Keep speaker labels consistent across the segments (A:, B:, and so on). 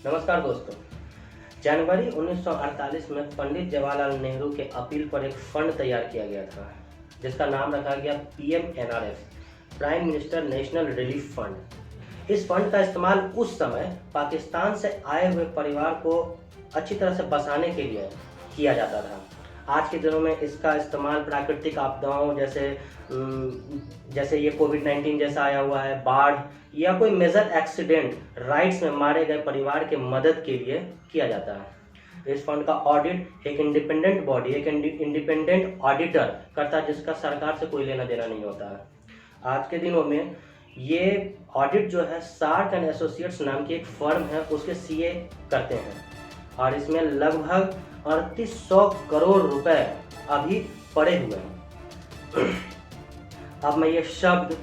A: नमस्कार दोस्तों। जनवरी 1948 में पंडित जवाहरलाल नेहरू के अपील पर एक फंड तैयार किया गया था जिसका नाम रखा गया PMNRF, prime minister national relief fund. इस फंड का इस्तेमाल उस समय पाकिस्तान से आए हुए परिवार को अच्छी तरह से बसाने के लिए किया जाता था। आज के दिनों में इसका इस्तेमाल प्राकृतिक आपदाओं जैसे ये कोविड-19 जैसा आया हुआ है, बाढ़ या कोई मेजर एक्सीडेंट, राइट्स में मारे गए परिवार के मदद के लिए किया जाता है। इस फंड का ऑडिट एक इंडिपेंडेंट बॉडी, एक इंडिपेंडेंट ऑडिटर करता है जिसका सरकार से कोई लेना देना नहीं होता है। आज के दिनों में ये ऑडिट जो है शार्क एंड एसोसिएट्स नाम की एक फर्म है, उसके सीए करते हैं और इसमें लगभग 3800 करोड़ रुपए अभी पड़े हुए हैं। अब मैं ये शब्द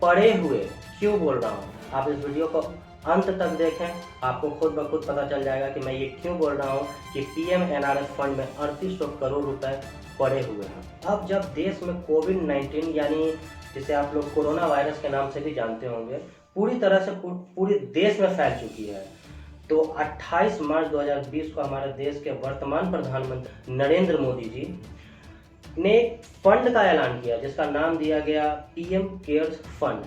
A: पड़े हुए क्यों बोल रहा हूँ, आप इस वीडियो को अंत तक देखें, आपको खुद ब खुद पता चल जाएगा कि मैं ये क्यों बोल रहा हूँ कि PMNRF फंड में 3800 करोड़ रुपए पड़े हुए हैं। अब जब देश में कोविड-19 यानी जिसे आप लोग कोरोना वायरस के नाम से भी जानते होंगे, पूरी तरह से पूरे देश में फैल चुकी है, तो 28 मार्च 2020 को हमारे देश के वर्तमान प्रधानमंत्री नरेंद्र मोदी जी ने फंड का ऐलान किया जिसका नाम दिया गया PM केयर्स फंड,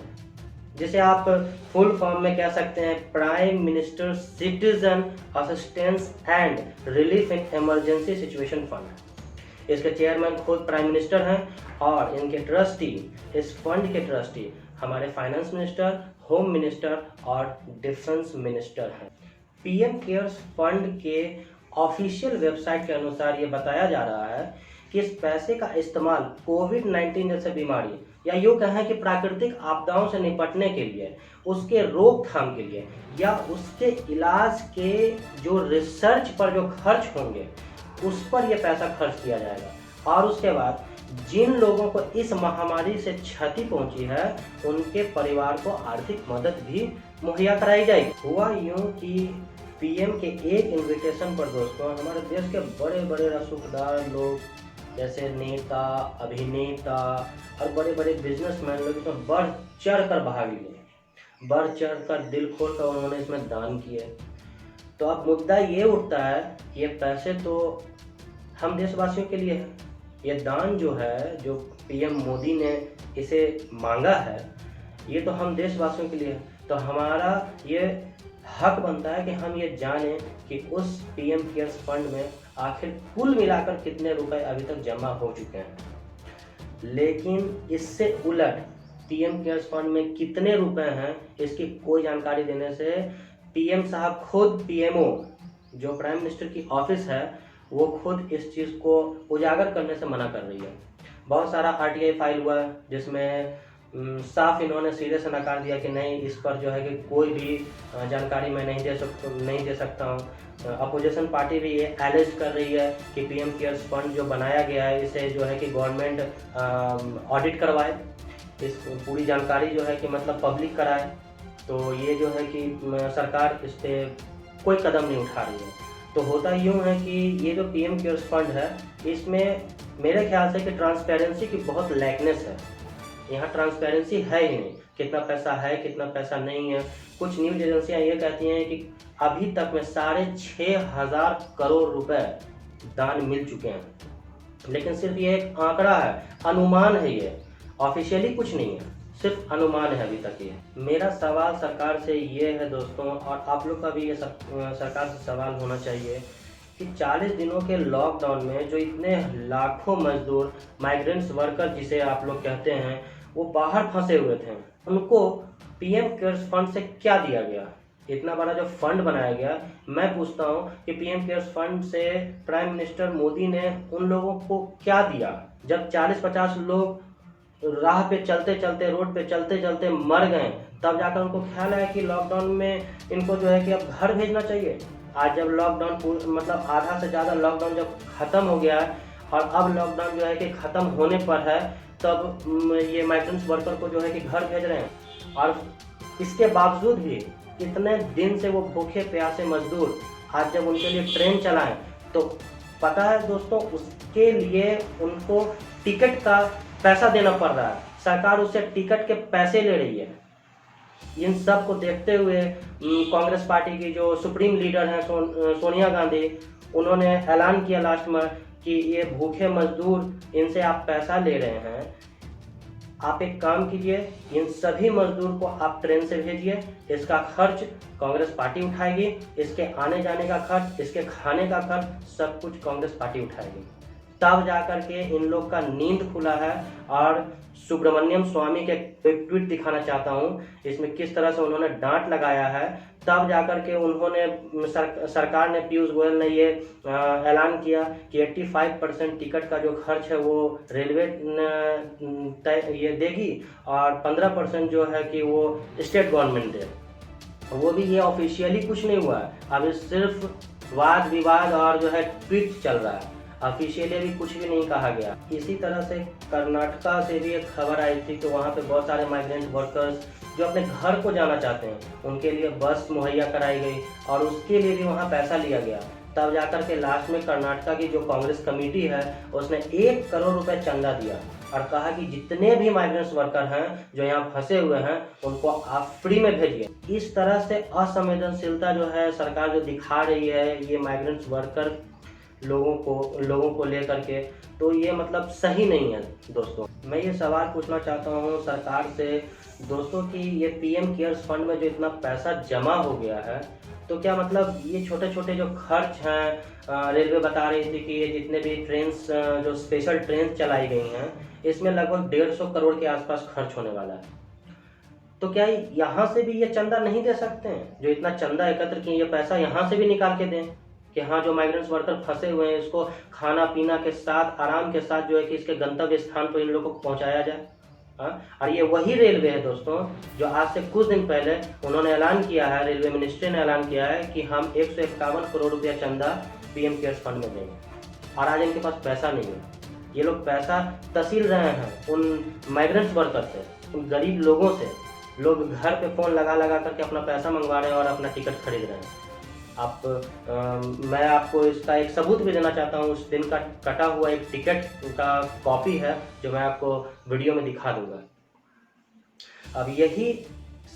A: जिसे आप फुल फॉर्म में कह सकते हैं prime minister citizen assistance and relief in emergency situation fund. इसके चेयरमैन खुद प्राइम मिनिस्टर हैं और इनके ट्रस्टी, इस फंड के ट्रस्टी हमारे फाइनेंस मिनिस्टर, होम मिनिस्टर और डिफेंस मिनिस्टर हैं। PM केयर्स फंड के ऑफिशियल वेबसाइट के अनुसार ये बताया जा रहा है कि इस पैसे का इस्तेमाल कोविड-19 जैसे बीमारी या यूँ कहें कि प्राकृतिक आपदाओं से निपटने के लिए, उसके रोकथाम के लिए या उसके इलाज के जो रिसर्च पर जो खर्च होंगे उस पर यह पैसा खर्च किया जाएगा और उसके बाद जिन लोगों को इस महामारी से क्षति पहुंची है उनके परिवार को आर्थिक मदद भी मुहैया कराई जाएगी। हुआ यूं कि PM के एक इन्विटेशन पर दोस्तों हमारे देश के बड़े बड़े रसूखदार लोग जैसे नेता, अभिनेता और बड़े बड़े बिजनेसमैन लोग इसमें बढ़ चढ़ कर भाग लिए, बढ़ चढ़ कर दिल खोल कर उन्होंने इसमें दान किए। तो अब मुद्दा ये उठता है, ये पैसे तो हम देशवासियों के लिए है, ये दान जो है, जो PM मोदी ने इसे मांगा है, ये तो हम देशवासियों के लिए है। तो हमारा ये हक बनता है कि हम ये जानें कि उस PM केयर्स फंड में आखिर कुल मिलाकर कितने रुपए अभी तक जमा हो चुके हैं। लेकिन इससे उलट PM केयर्स फंड में कितने रुपए हैं इसकी कोई जानकारी देने से PM साहब खुद, PMO जो प्राइम मिनिस्टर की ऑफिस है, वो खुद इस चीज़ को उजागर करने से मना कर रही है। बहुत सारा RTI फाइल हुआ है जिसमें साफ इन्होंने सीधे से नकार दिया कि नहीं, इस पर जो है कि कोई भी जानकारी मैं नहीं दे सकता हूँ। अपोजिशन पार्टी भी ये एलिज कर रही है कि PM केयर्स फंड जो बनाया गया है इसे जो है कि गवर्नमेंट ऑडिट करवाए, इस पूरी जानकारी जो है कि मतलब पब्लिक कराए। तो ये जो है कि सरकार इस पर कोई कदम नहीं उठा रही है। तो होता यूँ है कि ये जो PM केयर्स फंड है इसमें मेरे ख्याल से कि ट्रांसपेरेंसी की बहुत लैकनेस है। यहाँ ट्रांसपेरेंसी है ही नहीं, कितना पैसा है कितना पैसा नहीं है। कुछ न्यूज एजेंसियाँ ये कहती हैं कि अभी तक में 6,500 करोड़ रुपए दान मिल चुके हैं, लेकिन सिर्फ ये एक आंकड़ा है, अनुमान है, ये ऑफिशियली कुछ नहीं है, सिर्फ अनुमान है अभी तक ये। मेरा सवाल सरकार से ये है दोस्तों, और आप लोग का भी ये सरकार से सवाल होना चाहिए कि 40 दिनों के लॉकडाउन में जो इतने लाखों मजदूर, माइग्रेंट्स वर्कर जिसे आप लोग कहते हैं, वो बाहर फंसे हुए थे, उनको PM केयर्स फंड से क्या दिया गया? इतना बड़ा जो फंड बनाया गया, मैं पूछता हूँ कि PM केयर्स फंड से प्राइम मिनिस्टर मोदी ने उन लोगों को क्या दिया? जब 40-50 लोग राह पे चलते चलते, रोड पे चलते चलते मर गए, तब जाकर उनको ख्याल आया कि लॉकडाउन में इनको जो है कि अब घर भेजना चाहिए। आज जब लॉकडाउन मतलब आधा से ज़्यादा लॉकडाउन जब ख़त्म हो गया है और अब लॉकडाउन जो है कि ख़त्म होने पर है, तब ये माइग्रेंट्स वर्कर को जो है कि घर भेज रहे हैं। और इसके बावजूद भी इतने दिन से वो भूखे प्यासे मजदूर आज जब उनके लिए ट्रेन चलाएं, तो पता है दोस्तों, उसके लिए उनको टिकट का पैसा देना पड़ रहा है। सरकार उससे टिकट के पैसे ले रही है। इन सब को देखते हुए कांग्रेस पार्टी की जो सुप्रीम लीडर हैं सोनिया गांधी, उन्होंने ऐलान किया लास्ट में कि ये भूखे मजदूर, इनसे आप पैसा ले रहे हैं, आप एक काम कीजिए, इन सभी मजदूर को आप ट्रेन से भेजिए, इसका खर्च कांग्रेस पार्टी उठाएगी, इसके आने जाने का खर्च, इसके खाने का खर्च, सब कुछ कांग्रेस पार्टी उठाएगी। तब जाकर के इन लोग का नींद खुला है। और सुब्रमण्यम स्वामी के एक ट्वीट दिखाना चाहता हूँ, इसमें किस तरह से उन्होंने डांट लगाया है। तब जाकर के उन्होंने सरकार ने, पीयूष गोयल ने ये ऐलान किया कि 85% टिकट का जो खर्च है वो रेलवे ये देगी और 15% जो है कि वो स्टेट गवर्नमेंट दे। वो भी ये ऑफिशियली कुछ नहीं हुआ है, अभी सिर्फ वाद विवाद और जो है ट्वीट चल रहा है, ऑफिशियली अभी कुछ भी नहीं कहा गया। इसी तरह से कर्नाटका से भी एक खबर आई थी कि वहाँ पे बहुत सारे माइग्रेंट वर्कर्स जो अपने घर को जाना चाहते हैं, उनके लिए बस मुहैया कराई गई और उसके लिए भी वहाँ पैसा लिया गया। तब जाकर के लास्ट में कर्नाटका की जो कांग्रेस कमेटी है उसने 1 करोड़ रुपए चंदा दिया और कहा कि जितने भी माइग्रेंट्स वर्कर हैं जो यहाँ फंसे हुए हैं उनको आप फ्री में भेजिए। इस तरह से असंवेदनशीलता जो है सरकार जो दिखा रही है ये माइग्रेंट्स वर्कर लोगों को लेकर के, तो ये मतलब सही नहीं है। दोस्तों, मैं ये सवाल पूछना चाहता हूँ सरकार से दोस्तों कि ये पीएम केयर्स फंड में जो इतना पैसा जमा हो गया है, तो क्या मतलब ये छोटे छोटे जो खर्च हैं, रेलवे बता रही थी कि ये जितने भी ट्रेन्स जो स्पेशल ट्रेन चलाई गई हैं इसमें लगभग 150 करोड़ के आसपास खर्च होने वाला है। तो क्या यहाँ से भी ये चंदा नहीं दे सकते हैं? जो इतना चंदा एकत्र किए, ये पैसा यहाँ से भी निकाल के दें कि हाँ, जो माइग्रेंट्स वर्कर फंसे हुए हैं इसको खाना पीना के साथ, आराम के साथ जो है कि इसके गंतव्य स्थान पर इन लोगों को पहुँचाया जाए। और ये वही रेलवे है दोस्तों जो आज से कुछ दिन पहले उन्होंने ऐलान किया है, रेलवे मिनिस्ट्री ने ऐलान किया है कि हम 151 करोड़ रुपया चंदा पीएम केयर्स फंड में देंगे। और आज इनके पास पैसा नहीं है। ये लोग पैसा तसील रहे हैं उन माइग्रेंट्स वर्कर से, उन गरीब लोगों से। लोग घर पे फ़ोन लगा लगा करके अपना पैसा मंगवा रहे हैं और अपना टिकट खरीद रहे हैं। मैं आपको इसका एक सबूत भी देना चाहता हूँ। उस दिन का कटा हुआ एक टिकट का कॉपी है जो मैं आपको वीडियो में दिखा दूंगा। अब यही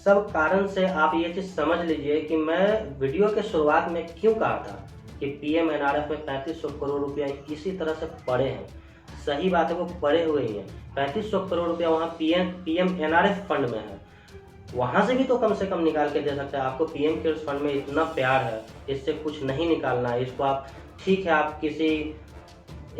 A: सब कारण से आप ये चीज़ समझ लीजिए कि मैं वीडियो के शुरुआत में क्यों कहा था कि पीएम एनआरएफ में 3500 करोड़ रुपया इसी तरह से पड़े हैं। सही बात है, वो पड़े हुए ही हैं। 3500 करोड़ रुपया वहाँ पीएम एनआरएफ फंड में है, वहाँ से भी तो कम से कम निकाल के दे सकते हैं। आपको पीएम केयर्स फंड में इतना प्यार है, इससे कुछ नहीं निकालना है। इसको आप, ठीक है, आप किसी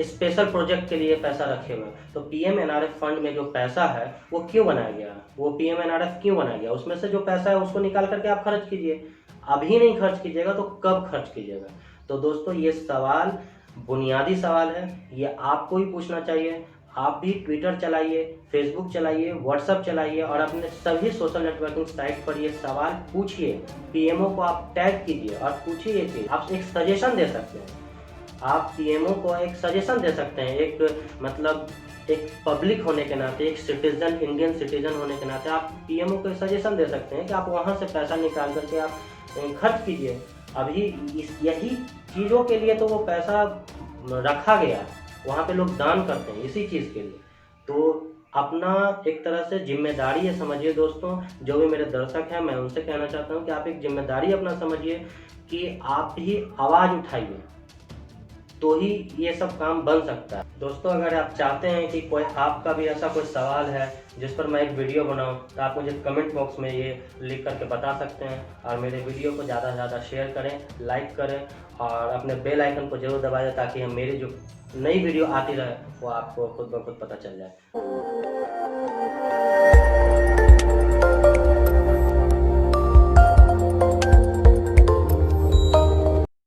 A: स्पेशल प्रोजेक्ट के लिए पैसा रखे हुए, तो पीएम एनआरएफ फंड में जो पैसा है वो क्यों बनाया गया? वो पीएम एनआरएफ क्यों बनाया गया? उसमें से जो पैसा है उसको निकाल करके आप खर्च कीजिए। अभी नहीं खर्च कीजिएगा तो कब खर्च कीजिएगा? तो दोस्तों, ये सवाल बुनियादी सवाल है, ये आपको ही पूछना चाहिए। आप भी ट्विटर चलाइए, फेसबुक चलाइए, व्हाट्सएप चलाइए और अपने सभी सोशल नेटवर्किंग साइट पर ये सवाल पूछिए। पीएमओ को आप टैग कीजिए और पूछिए ये चीज़। आप एक सजेशन दे सकते हैं, आप पीएमओ को एक सजेशन दे सकते हैं। एक पब्लिक होने के नाते, एक सिटीजन, इंडियन सिटीजन होने के नाते आप पीएमओ को सजेशन दे सकते हैं कि आप वहाँ से पैसा निकाल करके आप खर्च कीजिए। अभी यही चीज़ों के लिए तो वो पैसा रखा गया, वहाँ पे लोग दान करते हैं इसी चीज़ के लिए। तो अपना एक तरह से जिम्मेदारी है, समझिए दोस्तों। जो भी मेरे दर्शक हैं, मैं उनसे कहना चाहता हूँ कि आप एक जिम्मेदारी अपना समझिए कि आप ही आवाज़ उठाइए, तो ही ये सब काम बन सकता है। दोस्तों, अगर आप चाहते हैं कि कोई आपका भी ऐसा कोई सवाल है जिस पर मैं एक वीडियो बनाऊं, तो आप मुझे कमेंट बॉक्स में ये लिख करके बता सकते हैं। और मेरे वीडियो को ज़्यादा से ज़्यादा शेयर करें, लाइक करें और अपने बेल आइकन को जरूर दबा दें ताकि हम मेरी जो नई वीडियो आती रहे वो आपको खुद ब खुद पता चल जाए।